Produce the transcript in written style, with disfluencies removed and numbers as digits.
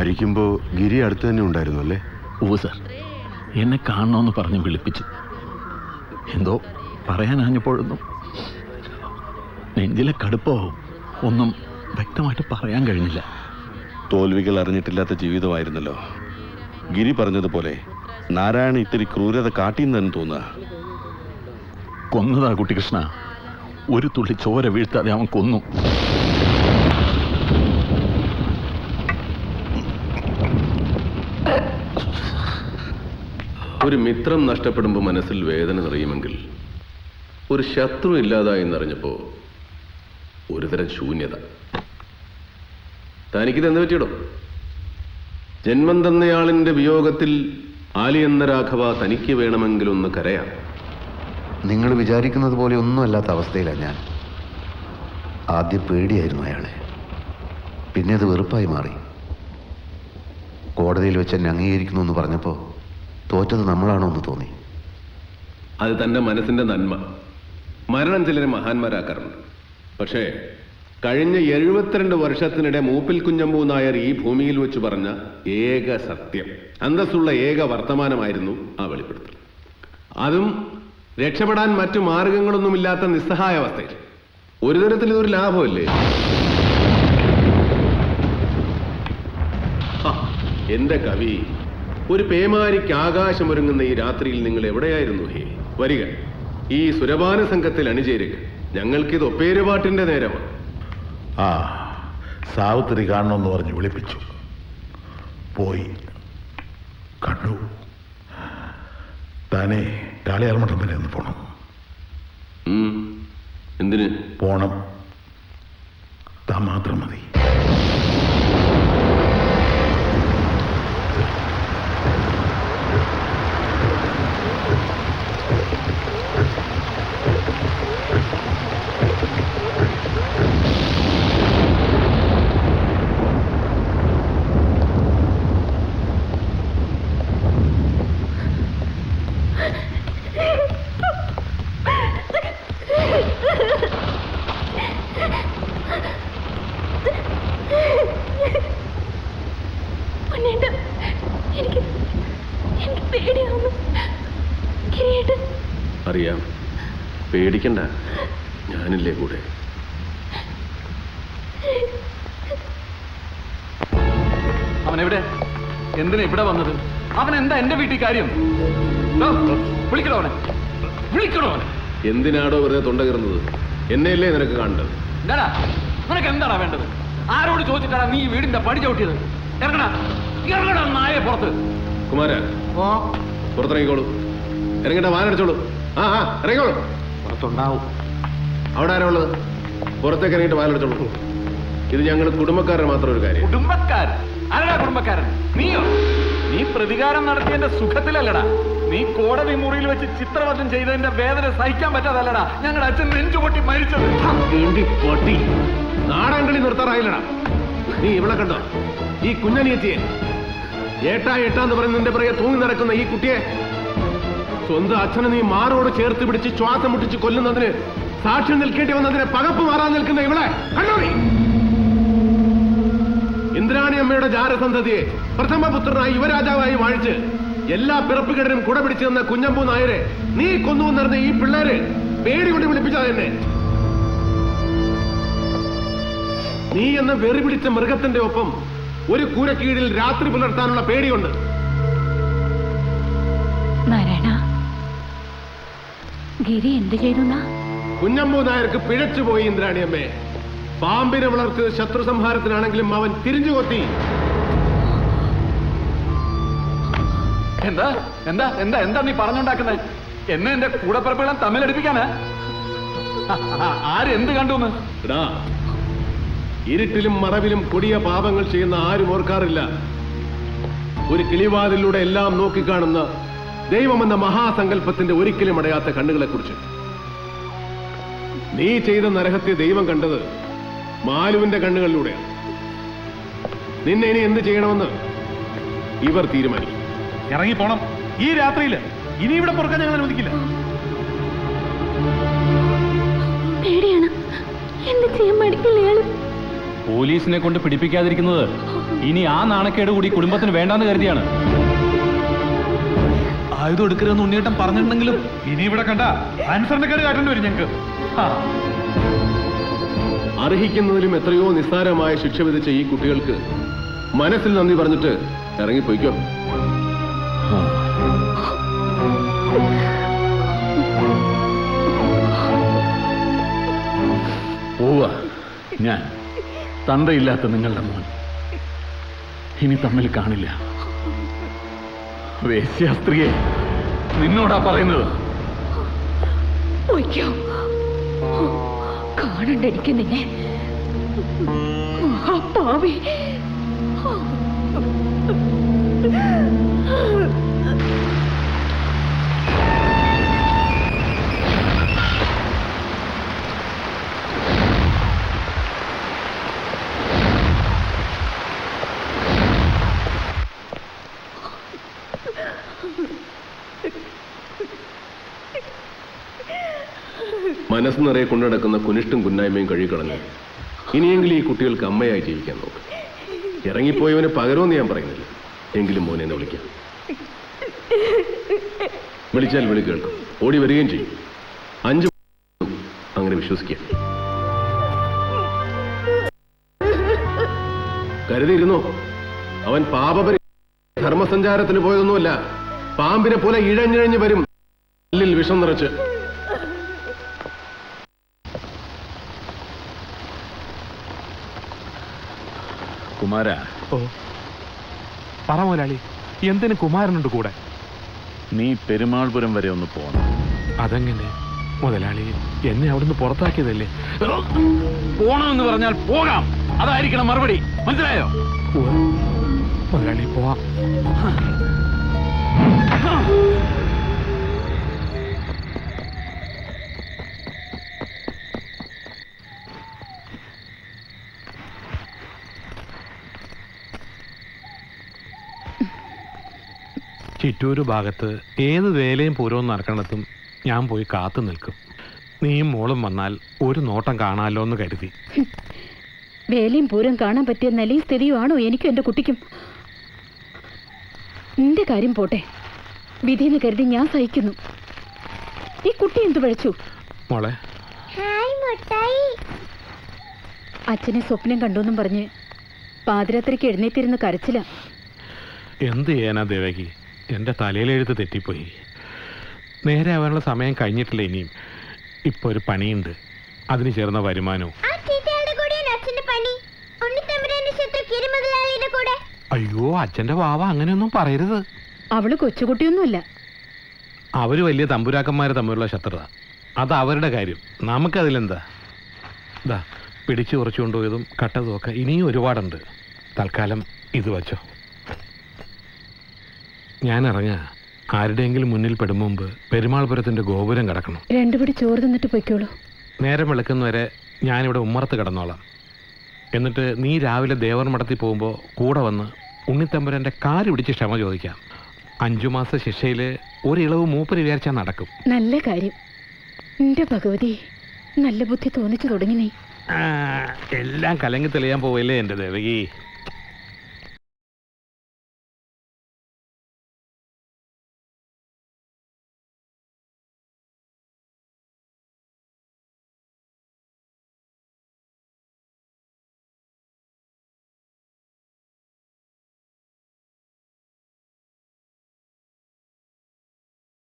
മരിക്കുമ്പോ ഗിരി അടുത്ത് തന്നെ ഉണ്ടായിരുന്നു അല്ലേ? ഓ സർ, എന്നെ കാണണമെന്ന് പറഞ്ഞ് വിളിപ്പിച്ചു. എന്തോ പറയാനാഞ്ഞപ്പോഴൊന്നും നെഞ്ചിലെ കടുപ്പോ ഒന്നും വ്യക്തമായിട്ട് പറയാൻ കഴിഞ്ഞില്ല. തോൽവികൾ അറിഞ്ഞിട്ടില്ലാത്ത ജീവിതമായിരുന്നല്ലോ. ഗിരി പറഞ്ഞതുപോലെ നാരായണ ഇത്തിരി ക്രൂരത കാട്ടിയെന്നു തോന്നുക. കൊന്നതാ കുട്ടികൃഷ്ണ, ഒരു തുള്ളി ചോര വീഴ്ത്താതെ അവൻ കൊന്നു. ഒരു മിത്രം നഷ്ടപ്പെടുമ്പോൾ മനസ്സിൽ വേദന നിറയുമെങ്കിൽ ഒരു ശത്രു ഇല്ലാതായി എന്നറിഞ്ഞപ്പോ ഒരുതരം ശൂന്യത. തനിക്കിത് എന്ത് പറ്റിയിടോ? ജന്മം തന്നയാളിന്റെ വിയോഗത്തിൽ ആലി എന്ന രാഘവ തനിക്ക് വേണമെങ്കിലൊന്ന് കരയാം. നിങ്ങൾ വിചാരിക്കുന്നത് പോലെ ഒന്നും അല്ലാത്ത അവസ്ഥയിലാണ് ഞാൻ. ആദ്യം പേടിയായിരുന്നു അയാളെ, പിന്നെ അത് വെറുപ്പായി മാറി. കോടതിയിൽ വെച്ച് എന്നെ അംഗീകരിക്കുന്നു എന്ന് പറഞ്ഞപ്പോൾ തോറ്റത് നമ്മളാണോ എന്ന് തോന്നി. അത് തന്റെ മനസ്സിന്റെ നന്മ. മരണം ചിലരെ മഹാന്മാരാക്കാറുണ്ട്. പക്ഷേ കഴിഞ്ഞ 72 വർഷത്തിനിടെ മൂപ്പിൽ കുഞ്ഞമ്പൂ നായർ ഈ ഭൂമിയിൽ വെച്ച് പറഞ്ഞ ഏക സത്യം, അന്തസ്സുള്ള ഏക വർത്തമാനമായിരുന്നു ആ വെളിപ്പെടുത്തൽ. അതും രക്ഷപ്പെടാൻ മറ്റു മാർഗങ്ങളൊന്നുമില്ലാത്ത നിസ്സഹായ അവസ്ഥയിൽ. ഒരു തരത്തിൽ ഇതൊരു ലാഭമല്ലേ? എന്റെ കവി, ഒരു പേമാരിക്ക് ആകാശമൊരുങ്ങുന്ന ഈ രാത്രിയിൽ നിങ്ങൾ എവിടെയായിരുന്നു? ഹേ, വരിക, ഈ സുരപാന സംഘത്തിൽ അണിചേരുക. ഞങ്ങൾക്കിത് ഒപ്പേരുപാട്ടിന്റെ നേരമാണ്. ആ, സാവിത്രി കാണണമെന്ന് പറഞ്ഞ് വിളിപ്പിച്ചു. പോയി കണ്ടു. താനേ കാളിയാർ മഠം വരെ ഒന്ന് പോണം. എന്തിന് പോണം? താൻ മാത്രം മതി. അറിയാം, പേടിക്കണ്ട, ഞാനില്ലേ കൂടെ. അവൻ എവിടെ? എന്തിനാ ഇവിടെ വന്നത്? അവൻ എന്താ എന്റെ വീട്ടിൽ കാര്യം? വിളിക്കണോ അവനെ, വിളിക്കണോ അവനെ? എന്തിനാടോ വെറുതെ തൊണ്ട കയറുന്നത്? എന്നെയല്ലേ നിനക്ക് കാണേണ്ടത്? എന്താടാ നിനക്ക് എന്താടാ വേണ്ടത്? ആരോട് ചോദിച്ചിട്ടാണ് നീ വീടിന്റെ പടി ചവിട്ടിയത്? ഇറങ്ങടാ, ഇറങ്ങടാ നായെ പുറത്ത്. കുമാര, പുറത്തിറങ്ങിക്കോളൂ. ഇറങ്ങിട്ട വാനടിച്ചോളൂ. ആ ഇറങ്ങിക്കോളൂ. പുറത്തുണ്ടാവും. അവിടെ ആരാ ഉള്ളത്? പുറത്തേക്ക് ഇറങ്ങിയിട്ട് വാനടിച്ചോളൂ. ഇത് ഞങ്ങൾ കുടുംബക്കാരുടെ മാത്രം ഒരു കാര്യം. കുടുംബക്കാരൻ? ആരടാ കുടുംബക്കാരൻ? നീയോ? നീ പ്രതികാരം നടത്തിയതിന്റെ സുഖത്തിലല്ലടാ. നീ കോടതി മുറിയിൽ വെച്ച് ചിത്രവധം ചെയ്തതിന്റെ വേദന സഹിക്കാൻ പറ്റാതല്ലടാ ഞങ്ങളുടെ അച്ഛൻ നെഞ്ചുപൊട്ടി മരിച്ചത്. പൊട്ടി നാടാങ്കളി നിർത്താറായില്ലടാ. നീ ഇവിടെ കണ്ടോ ഈ കുഞ്ഞനിയത്തിയെ? ഏട്ടാന്ന് പറഞ്ഞ് നിന്റെ പുറകെ തൂങ്ങി നടക്കുന്ന ഈ കുട്ടിയെ സ്വന്തം അച്ഛനെ നീ മാറോട് ചേർത്ത് പിടിച്ച് ശ്വാസം മുട്ടിച്ച് കൊല്ലുന്നതിന് സാക്ഷ്യം നിൽക്കേണ്ടി വന്നതിനെ പകപ്പ് മാറാൻ നിൽക്കുന്ന ഇവളെ കണ്ടോ? നീ ഇന്ദ്രാണി അമ്മയുടെ ജാരസന്തതിയെ പ്രഥമപുത്രനായി യുവരാജാവായി വാഴിച്ച് എല്ലാ പിറപ്പുകേടിനും കുട പിടിച്ചു തന്ന കുഞ്ഞമ്പൂ നായരെ നീ കൊന്നു നിറഞ്ഞ ഈ പിള്ളേര് പേടി കൊണ്ട് വിളിപ്പിച്ചാ തന്നെ. നീ എന്ന വെറി പിടിച്ച മൃഗത്തിന്റെ ഒപ്പം ഒരു കൂരക്കീഴിൽ രാത്രി പുലർത്താനുള്ള പേടിയുണ്ട്. നാരായണ, ഗിരി എന്ത് ചെയ്തു? കുഞ്ഞമ്പൂ നായർക്ക് പിഴച്ചുപോയി ഇന്ദ്രാണിയമ്മേ. പാമ്പിനെ വളർത്തിയത് ശത്രു സംഹാരത്തിനാണെങ്കിലും അവൻ തിരിഞ്ഞു കൊത്തി. എന്താ എന്താ എന്താ എന്താ നീ പറഞ്ഞുണ്ടാക്കുന്നത്? എന്നെ എന്റെ കൂടപ്പിറപ്പുകളെ തമ്മിലടിപ്പിക്കാനാ? ആരെന്ത് കണ്ടുന്ന്? ഇരുട്ടിലും മറവിലും കൊടിയ പാപങ്ങൾ ചെയ്യുന്ന ആരും ഓർക്കാറില്ല ഒരു കിളിവാതിലൂടെ എല്ലാം നോക്കിക്കാണുന്ന ദൈവമെന്ന മഹാസങ്കല്പത്തിന്റെ ഒരിക്കലും അടയാത്ത കണ്ണുകളെ കുറിച്ച്. നീ ചെയ്ത നരഹത്യ ദൈവം കണ്ടത് മാലുവിന്റെ കണ്ണുകളിലൂടെയാണ്. നിന്നെ ഇനി എന്ത് ചെയ്യണമെന്ന് ഇവർ തീരുമാനിക്കും. ഇറങ്ങിപ്പോണം ഈ രാത്രിയില്. ഇനി ഇവിടെ പുറക്കാൻ ഞങ്ങൾ അനുവദിക്കില്ല. പേടിയാണ്. എന്ത് ചെയ്യാൻ മടിക്കില്ല. പോലീസിനെ കൊണ്ട് പിടിപ്പിക്കാതിരിക്കുന്നത് ഇനി ആ നാണക്കേട് കൂടി കുടുംബത്തിന് വേണ്ടാന്ന് കരുതിയാണ്. ആയുധം എടുക്കരുതെന്ന് ഉണ്ണിയേട്ടൻ പറഞ്ഞിട്ടുണ്ടെങ്കിലും ഇനി ഇവിടെ കണ്ട അനുസരണക്കേട് കാട്ടേണ്ടി വരും ഞങ്ങൾക്ക്. അർഹിക്കുന്നതിലും എത്രയോ നിസ്സാരമായ ശിക്ഷ വിധിച്ച ഈ കുട്ടികൾക്ക് മനസ്സിൽ നന്ദി പറഞ്ഞിട്ട് ഇറങ്ങിപ്പോയിക്കോ. പോവാ ഞാൻ, തന്തയില്ലാത്ത നിങ്ങളുടെ മോൻ. ഇനി തമ്മിൽ കാണില്ല. വേശ്യാസ്ത്രീയെ, നിന്നോടാ പറയുന്നത്. കാണണ്ട എനിക്ക് നിന്നെ, മഹാപാവി. മനസ്സ് നിറയെ കൊണ്ടുനടക്കുന്ന കുനിഷ്ടും കുന്നായ്മയും കഴുകിക്കളഞ്ഞ് ഇനിയെങ്കിലും ഈ കുട്ടികൾക്ക് അമ്മയായി ജീവിക്കാൻ നോക്കും. ഇറങ്ങിപ്പോയവന് പകരമെന്ന് ഞാൻ പറയുന്നില്ല, എങ്കിലും മോനെ എന്ന് വിളിക്കാം. വിളിച്ചാൽ വിളി കേൾക്കും, ഓടി വരികയും ചെയ്യും. 5 അങ്ങനെ വിശ്വസിക്കുക. കരുതിയിരുന്നോ, അവൻ പാപപരി ധർമ്മസഞ്ചാരത്തിന് പോയതൊന്നുമല്ല. പാമ്പിനെ പോലെ ഇഴഞ്ഞിഴഞ്ഞ് വരും, കല്ലിൽ വിഷം നിറച്ച്. കുമാര, ഓ പറ മുതലാളി, എന്തിന് കുമാരനുണ്ട് കൂടെ? നീ പെരുമാൾപുരം വരെ ഒന്ന് പോണം. അതെങ്ങനെ മുതലാളി? എന്നെ അവിടുന്ന് പുറത്താക്കിയതല്ലേ? പോണമെന്ന് പറഞ്ഞാൽ പോകാം, അതായിരിക്കണം മറുപടി. മനസ്സിലായോ? മുതലാളി പോവാം. ചിറ്റൂര് ഭാഗത്ത് ഏത് വേലയും പൂരവും നടക്കണത്തും ഞാൻ പോയി കാത്തു നിൽക്കും. നീയും മോളും വന്നാൽ ഒരു നോട്ടം കാണാമല്ലോ എന്ന് കരുതി. വേലയും പൂരം കാണാൻ പറ്റിയ നിലയും സ്ഥിതിയുമാണോ എനിക്കും എൻ്റെ കുട്ടിക്കും? നിന്റെ കാര്യം പോട്ടെ, വിധിന്ന് കരുതി ഞാൻ സഹിക്കുന്നു. ഈ കുട്ടി എന്തു പഴച്ചു? മോളെ, അച്ഛനെ സ്വപ്നം കണ്ടുവെന്നും പറഞ്ഞ് പാതിരാത്രിക്ക് എഴുന്നേറ്റിരുന്ന് കരച്ചില്ല. എന്ത് ചെയ്യാനാ ദേവകി, എൻ്റെ തലയിലെഴുത്ത് തെറ്റിപ്പോയി. നേരെ ആവാനുള്ള സമയം കഴിഞ്ഞിട്ടില്ല ഇനിയും. ഇപ്പൊ ഒരു പണിയുണ്ട്, അതിന് ചേർന്ന വരുമാനവും. അയ്യോ, അച്ഛൻ്റെ വാവ അങ്ങനെയൊന്നും പറയരുത്. അവള് കൊച്ചുകുട്ടിയൊന്നുമല്ല. അവര് വലിയ തമ്പുരാക്കന്മാര് തമ്മിലുള്ള ശത്രുത, അത് അവരുടെ കാര്യം. നമുക്കതിലെന്താ? ഇതാ പിടിച്ചു കുറച്ചു കൊണ്ടുപോയതും കട്ടതും ഒക്കെ ഇനിയും ഒരുപാടുണ്ട്. തൽക്കാലം ഇത് വച്ചോ. ഞാൻ ഇറങ്ങാ. ആരുടെയെങ്കിലും മുന്നിൽ പെടും മുമ്പ് പെരുമാൾപുരത്തിന്റെ ഗോപുരം കിടക്കണം. രണ്ടുപിടി ചോറ് തന്നിട്ട് പൊയ്ക്കോളൂ. നേരം വെളുക്കുന്നവരെ ഞാനിവിടെ ഉമ്മറത്ത് കിടന്നോളാം. എന്നിട്ട് നീ രാവിലെ ദേവർ മഠത്തിൽ പോകുമ്പോൾ കൂടെ വന്ന് ഉണ്ണിത്തമ്പുരൻ്റെ കാല് പിടിച്ച് ക്ഷമ ചോദിക്കാം. 5 മാസ ശിക്ഷയിൽ ഒരിളവ് മൂപ്പര് വിചാരിച്ചാൽ നടക്കും. നല്ല കാര്യം. എന്റെ ഭഗവതി, നല്ല ബുദ്ധി തോന്നിച്ചു തുടങ്ങി നീ. എല്ലാം കലങ്ങി തെളിയാൻ പോവല്ലേ എൻ്റെ ദേവകി.